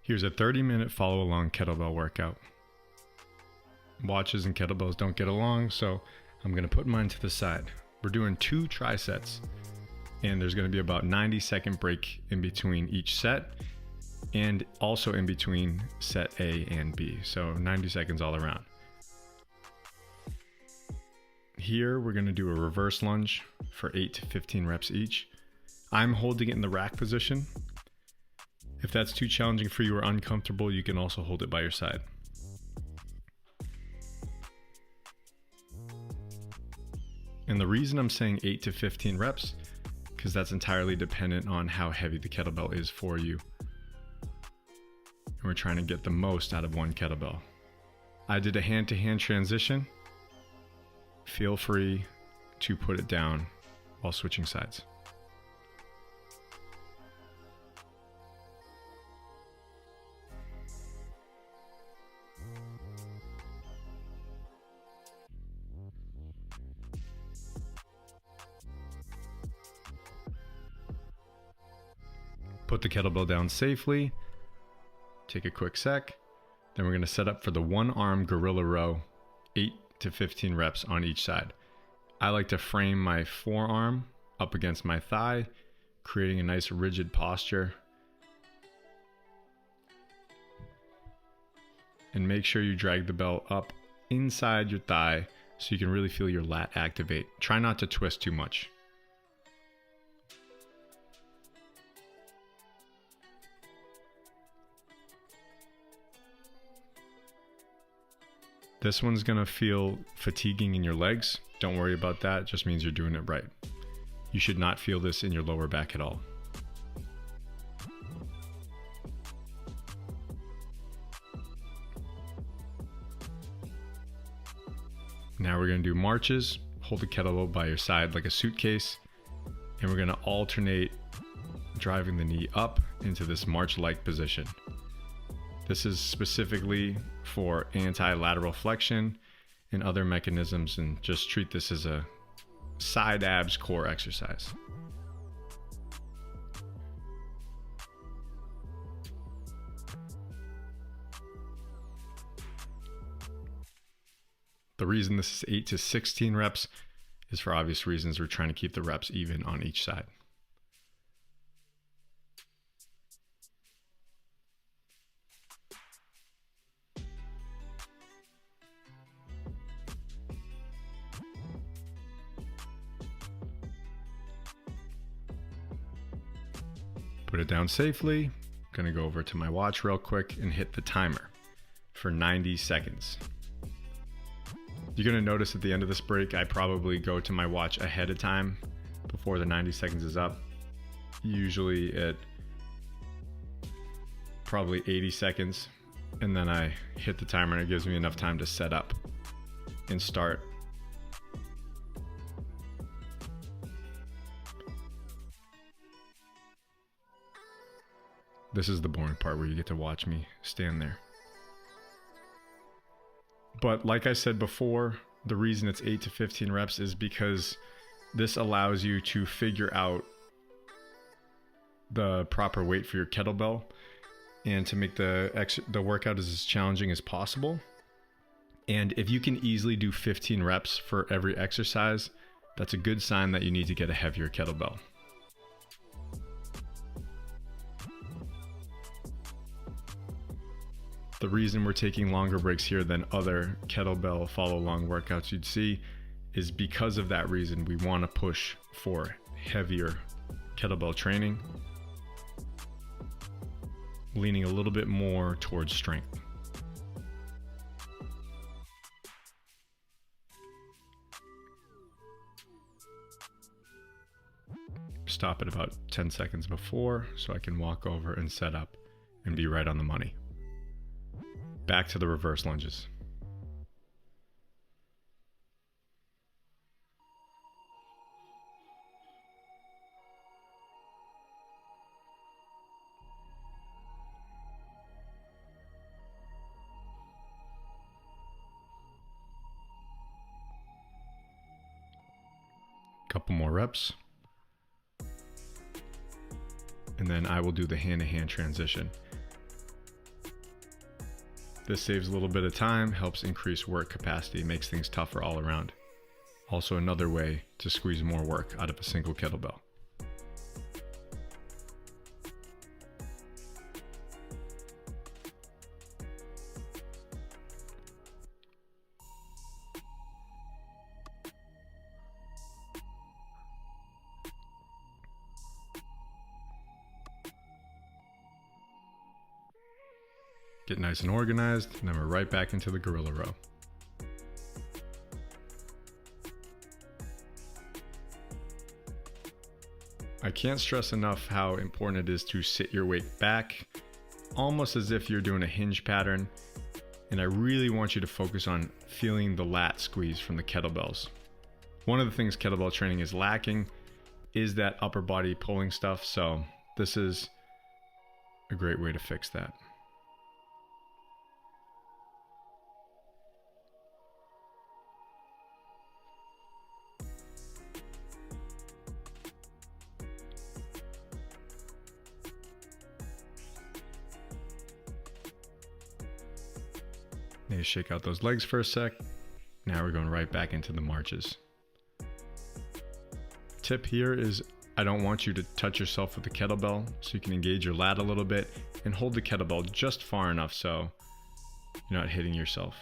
Here's a 30-minute follow-along kettlebell workout. Watches and kettlebells don't get along, so I'm going to put mine to the side. We're doing 2 trisets, and there's going to be about 90-second break in between each set, and also in between set A and B, so 90 seconds all around. Here we're going to do a reverse lunge for 8 to 15 reps each. I'm holding it in the rack position. If that's too challenging for you or uncomfortable, you can also hold it by your side. And the reason I'm saying 8 to 15 reps, because that's entirely dependent on how heavy the kettlebell is for you. And we're trying to get the most out of one kettlebell. I did a hand-to-hand transition. Feel free to put it down while switching sides. Put the kettlebell down safely, take a quick sec, then we're going to set up for the one-arm gorilla row, 8 to 15 reps on each side. I like to frame my forearm up against my thigh, creating a nice rigid posture. And make sure you drag the bell up inside your thigh so you can really feel your lat activate. Try not to twist too much. This one's gonna feel fatiguing in your legs. Don't worry about that, it just means you're doing it right. You should not feel this in your lower back at all. Now we're gonna do marches. Hold the kettlebell by your side like a suitcase, and we're gonna alternate driving the knee up into this march-like position. This is specifically for anti-lateral flexion and other mechanisms, and just treat this as a side abs core exercise. The reason this is 8 to 16 reps is for obvious reasons. We're trying to keep the reps even on each side. Put it down safely. I'm gonna go over to my watch real quick and hit the timer for 90 seconds. You're gonna notice at the end of this break, I probably go to my watch ahead of time before the 90 seconds is up. Usually at probably 80 seconds, and then I hit the timer and it gives me enough time to set up and start. This is the boring part where you get to watch me stand there. But like I said before, the reason it's 8 to 15 reps is because this allows you to figure out the proper weight for your kettlebell and to make the workout as challenging as possible. And if you can easily do 15 reps for every exercise, that's a good sign that you need to get a heavier kettlebell. The reason we're taking longer breaks here than other kettlebell follow-along workouts you'd see is because of that reason. We want to push for heavier kettlebell training, leaning a little bit more towards strength. Stop at about 10 seconds before so I can walk over and set up and be right on the money. Back to the reverse lunges. Couple more reps. And then I will do the hand-to-hand transition. This saves a little bit of time, helps increase work capacity, makes things tougher all around. Also another way to squeeze more work out of a single kettlebell. Get nice and organized, and then we're right back into the gorilla row. I can't stress enough how important it is to sit your weight back, almost as if you're doing a hinge pattern, and I really want you to focus on feeling the lat squeeze from the kettlebells. One of the things kettlebell training is lacking is that upper body pulling stuff, so this is a great way to fix that. Need to shake out those legs for a sec. Now we're going right back into the marches. Tip here is I don't want you to touch yourself with the kettlebell, so you can engage your lat a little bit and hold the kettlebell just far enough so you're not hitting yourself.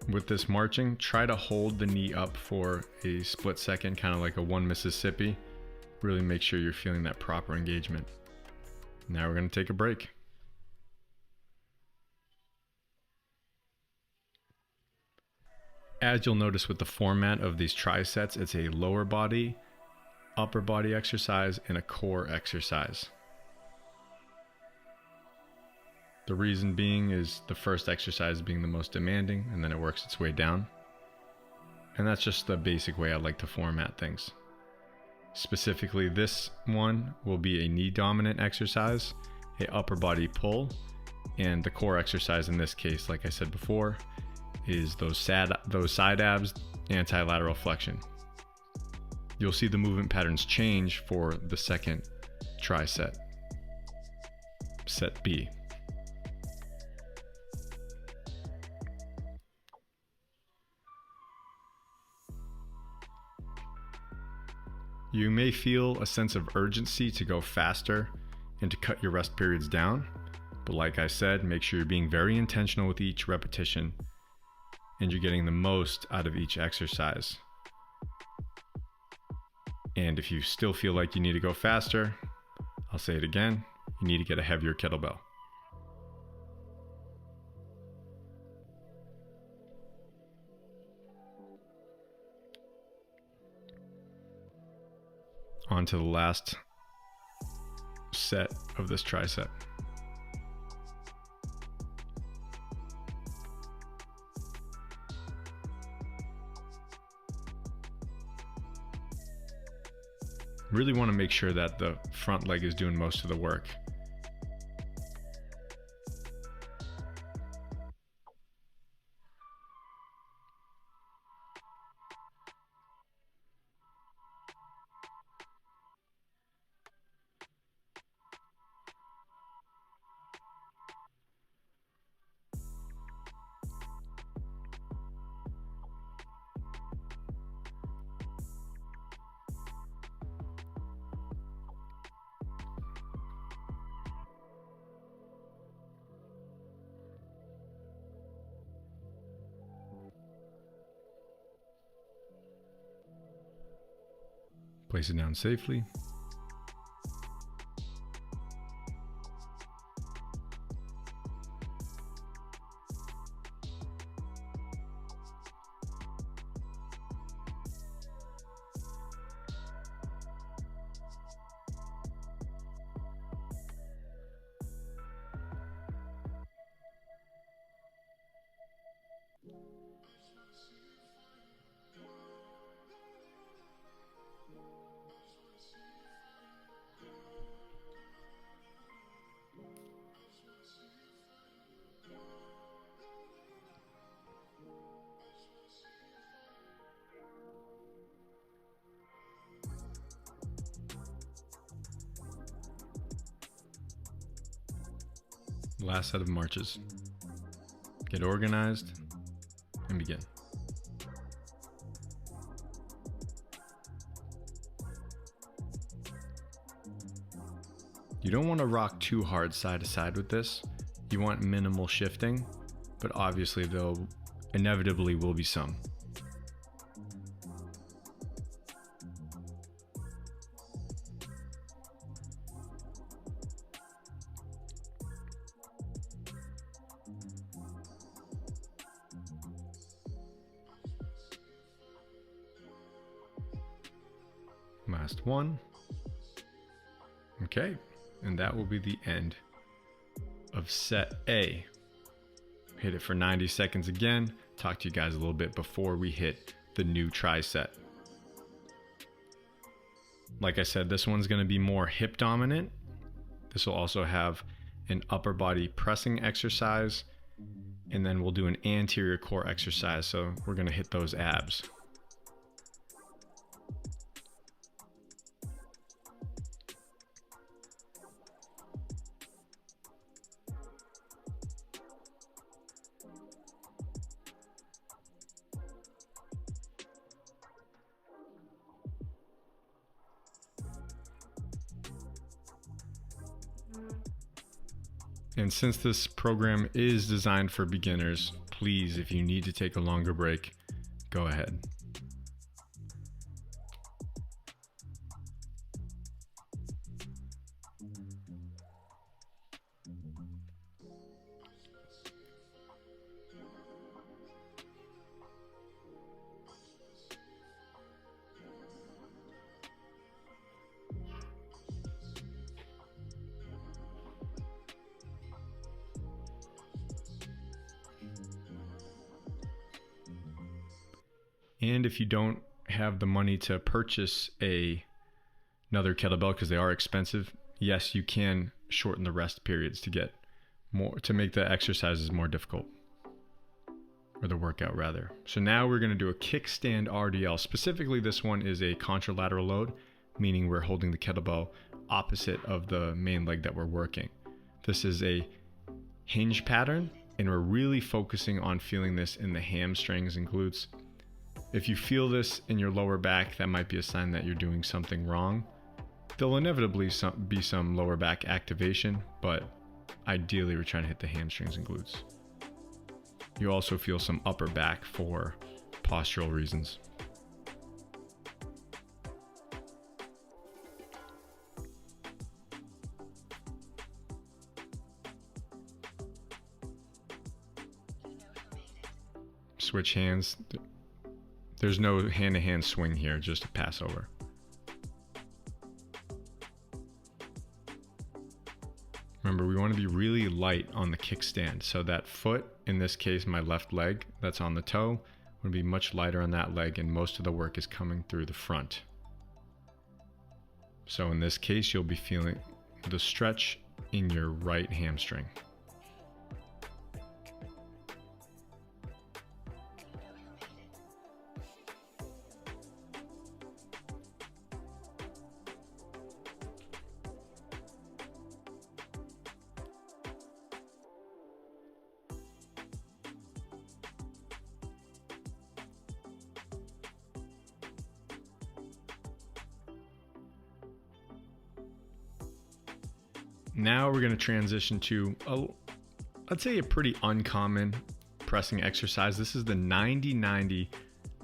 With this marching, try to hold the knee up for a split second, kind of like a one Mississippi. Really make sure you're feeling that proper engagement. Now we're going to take a break. As you'll notice with the format of these trisets, it's a lower body, upper body exercise, and a core exercise. The reason being is the first exercise being the most demanding, and then it works its way down. And that's just the basic way I like to format things. Specifically, this one will be a knee dominant exercise, a upper body pull, and the core exercise in this case, like I said before, is those side abs, anti-lateral flexion. You'll see the movement patterns change for the second tricep, set B. You may feel a sense of urgency to go faster and to cut your rest periods down, but like I said, make sure you're being very intentional with each repetition and you're getting the most out of each exercise. And if you still feel like you need to go faster, I'll say it again, you need to get a heavier kettlebell. On to the last set of this tricep. Really want to make sure that the front leg is doing most of the work. Place it down safely. Last set of marches. Get organized and begin. You don't want to rock too hard side to side with this. You want minimal shifting, but obviously there inevitably will be some. Last one. Okay, and that will be the end of set A. Hit it for 90 seconds again. Talk to you guys a little bit before we hit the new try set. Like I said, this one's going to be more hip dominant. This will also have an upper body pressing exercise, and then we'll do an anterior core exercise. So we're going to hit those abs. And since this program is designed for beginners, please, if you need to take a longer break, go ahead. And if you don't have the money to purchase another kettlebell, because they are expensive, yes, you can shorten the rest periods to get more, to make the exercises more difficult, or the workout rather. So now we're going to do a kickstand RDL. Specifically, this one is a contralateral load, meaning we're holding the kettlebell opposite of the main leg that we're working. This is a hinge pattern, and we're really focusing on feeling this in the hamstrings and glutes. If you feel this in your lower back, that might be a sign that you're doing something wrong. There'll inevitably be some lower back activation, but ideally we're trying to hit the hamstrings and glutes. You also feel some upper back for postural reasons. Switch hands. There's no hand-to-hand swing here, just a pass over. Remember, we want to be really light on the kickstand. So that foot, in this case, my left leg, that's on the toe, want to be much lighter on that leg, and most of the work is coming through the front. So in this case, you'll be feeling the stretch in your right hamstring. Now we're going to transition to, let's say, a pretty uncommon pressing exercise. This is the 90-90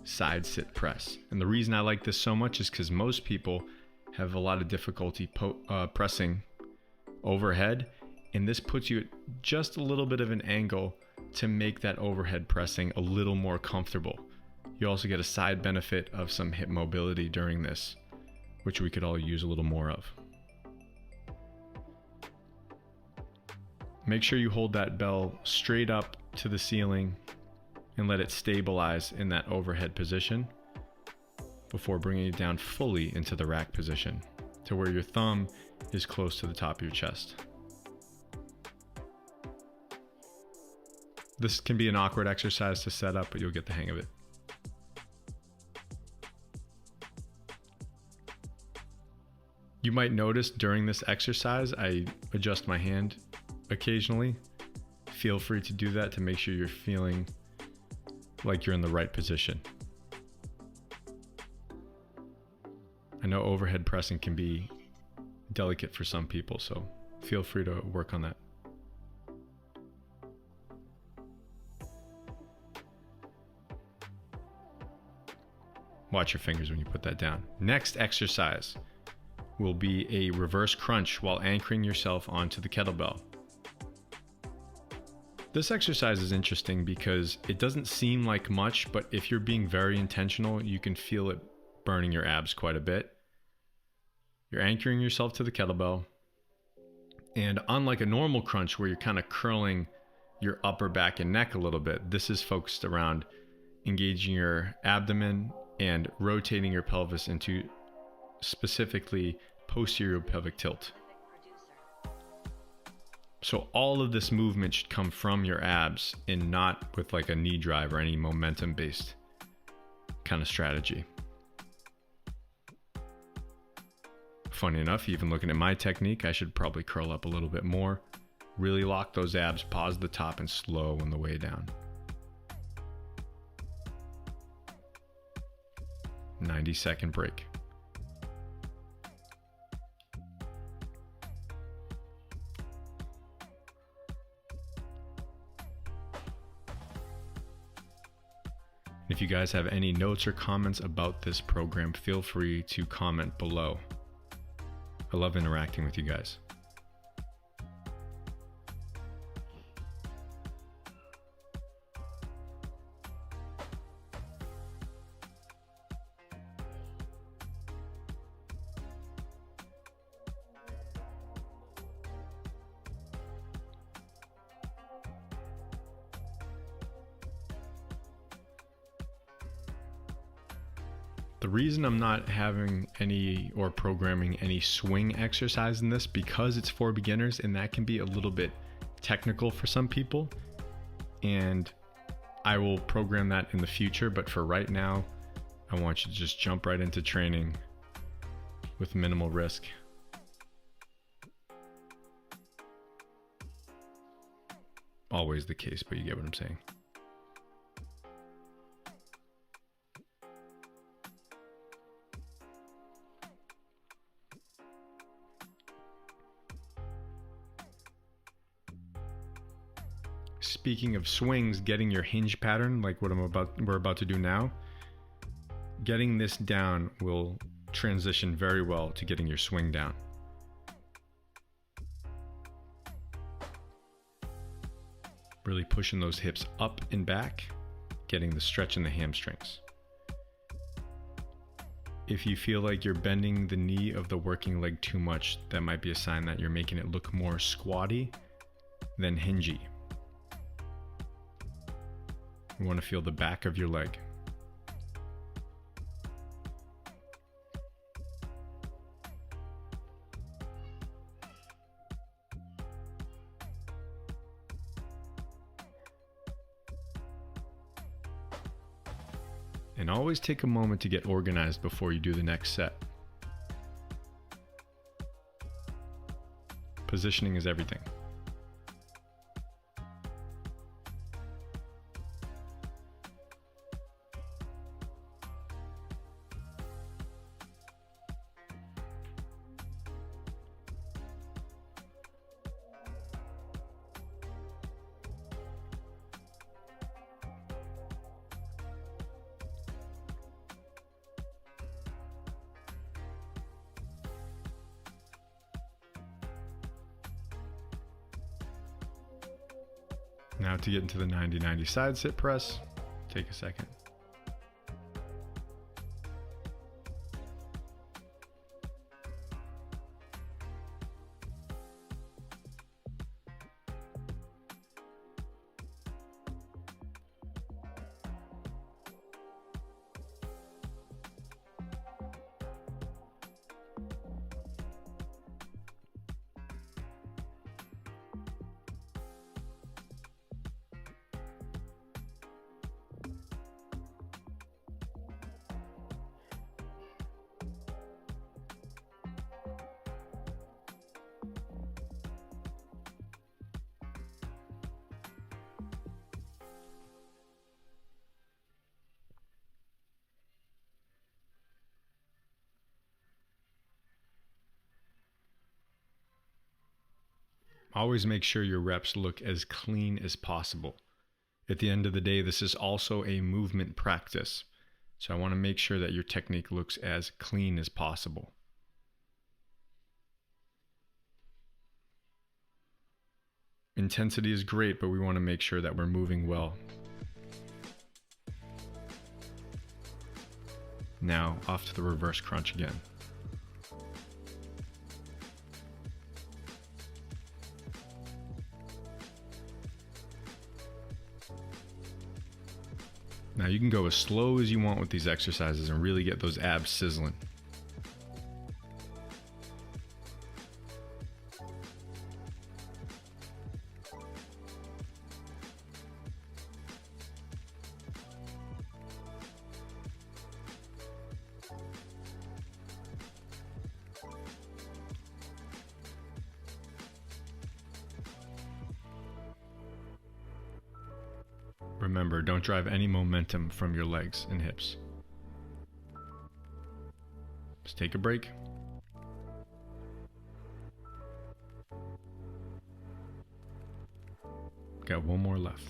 side sit press. And the reason I like this so much is because most people have a lot of difficulty pressing overhead. And this puts you at just a little bit of an angle to make that overhead pressing a little more comfortable. You also get a side benefit of some hip mobility during this, which we could all use a little more of. Make sure you hold that bell straight up to the ceiling and let it stabilize in that overhead position before bringing it down fully into the rack position to where your thumb is close to the top of your chest. This can be an awkward exercise to set up, but you'll get the hang of it. You might notice during this exercise, I adjust my hand occasionally feel free to do that to make sure you're feeling like you're in the right position. I know overhead pressing can be delicate for some people, so feel free to work on that. Watch your fingers when you put that down. Next exercise will be a reverse crunch while anchoring yourself onto the kettlebell. This exercise is interesting because it doesn't seem like much, but if you're being very intentional, you can feel it burning your abs quite a bit. You're anchoring yourself to the kettlebell, and unlike a normal crunch where you're kind of curling your upper back and neck a little bit, this is focused around engaging your abdomen and rotating your pelvis into specifically posterior pelvic tilt. So all of this movement should come from your abs and not with like a knee drive or any momentum based kind of strategy. Funny enough, even looking at my technique, I should probably curl up a little bit more, really lock those abs, pause the top and slow on the way down. 90-second break. If you guys have any notes or comments about this program, feel free to comment below. I love interacting with you guys. The reason I'm not having any or programming any swing exercise in this, because it's for beginners and that can be a little bit technical for some people, and I will program that in the future, but for right now I want you to just jump right into training with minimal risk. Always the case, but you get what I'm saying. Speaking of swings, getting your hinge pattern, like what we're about to do now, getting this down will transition very well to getting your swing down. Really pushing those hips up and back, getting the stretch in the hamstrings. If you feel like you're bending the knee of the working leg too much, that might be a sign that you're making it look more squatty than hingy. You want to feel the back of your leg. And always take a moment to get organized before you do the next set. Positioning is everything. Now to get into the 90-90 side sit press, take a second. Always make sure your reps look as clean as possible. At the end of the day, this is also a movement practice. So I want to make sure that your technique looks as clean as possible. Intensity is great, but we want to make sure that we're moving well. Now, off to the reverse crunch again. Now you can go as slow as you want with these exercises and really get those abs sizzling. Remember, don't drive any momentum from your legs and hips. Just take a break. Got one more left.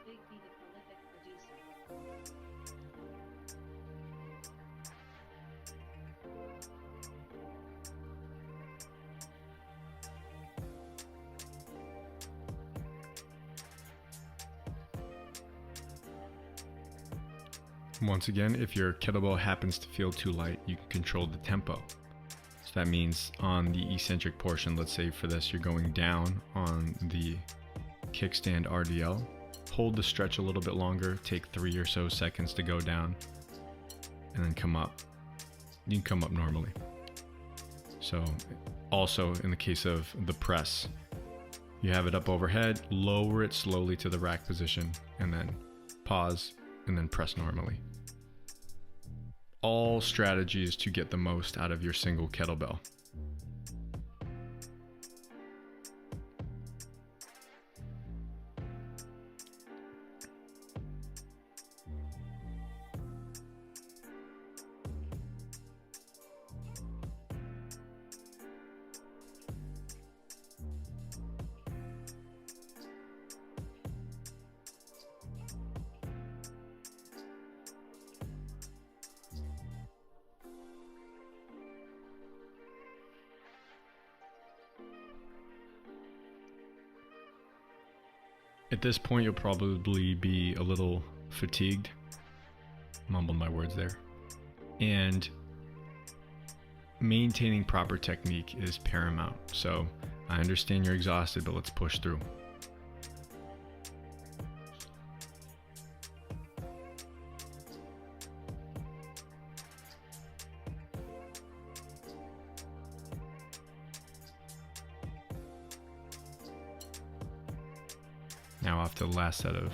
Big B, the prolific producer. Once again, if your kettlebell happens to feel too light, you can control the tempo. So that means on the eccentric portion, let's say for this, you're going down on the kickstand RDL. Hold the stretch a little bit longer, take 3 or so seconds to go down, and then come up. You can come up normally. So also in the case of the press, you have it up overhead, lower it slowly to the rack position, and then pause, and then press normally. All strategies to get the most out of your single kettlebell. At this point, you'll probably be a little fatigued. Mumbled my words there. And maintaining proper technique is paramount. So I understand you're exhausted, but let's push through. Now off to the last set of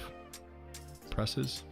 presses.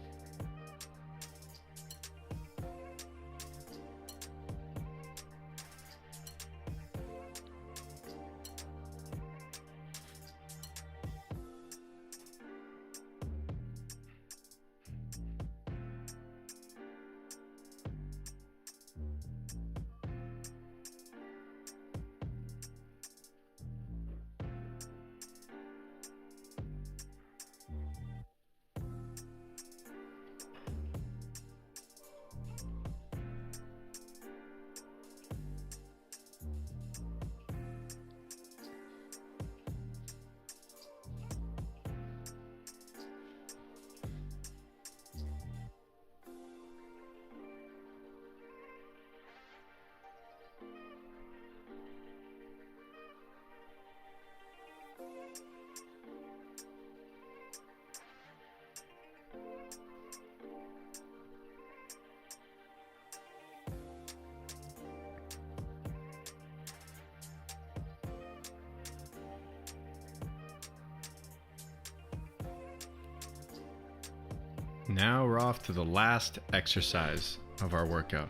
Now we're off to the last exercise of our workout.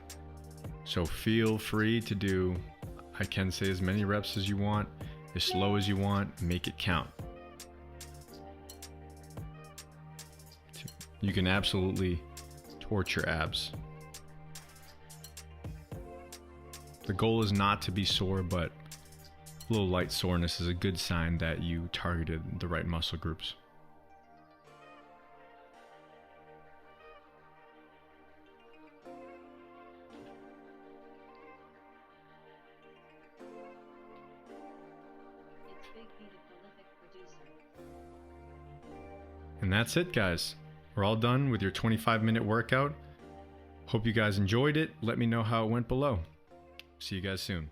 So feel free to do, I can say, as many reps as you want, as slow as you want, make it count. You can absolutely torch your abs. The goal is not to be sore, but a little light soreness is a good sign that you targeted the right muscle groups. It's Big B, the prolific producer. And that's it, guys. We're all done with your 25-minute workout. Hope you guys enjoyed it. Let me know how it went below. See you guys soon.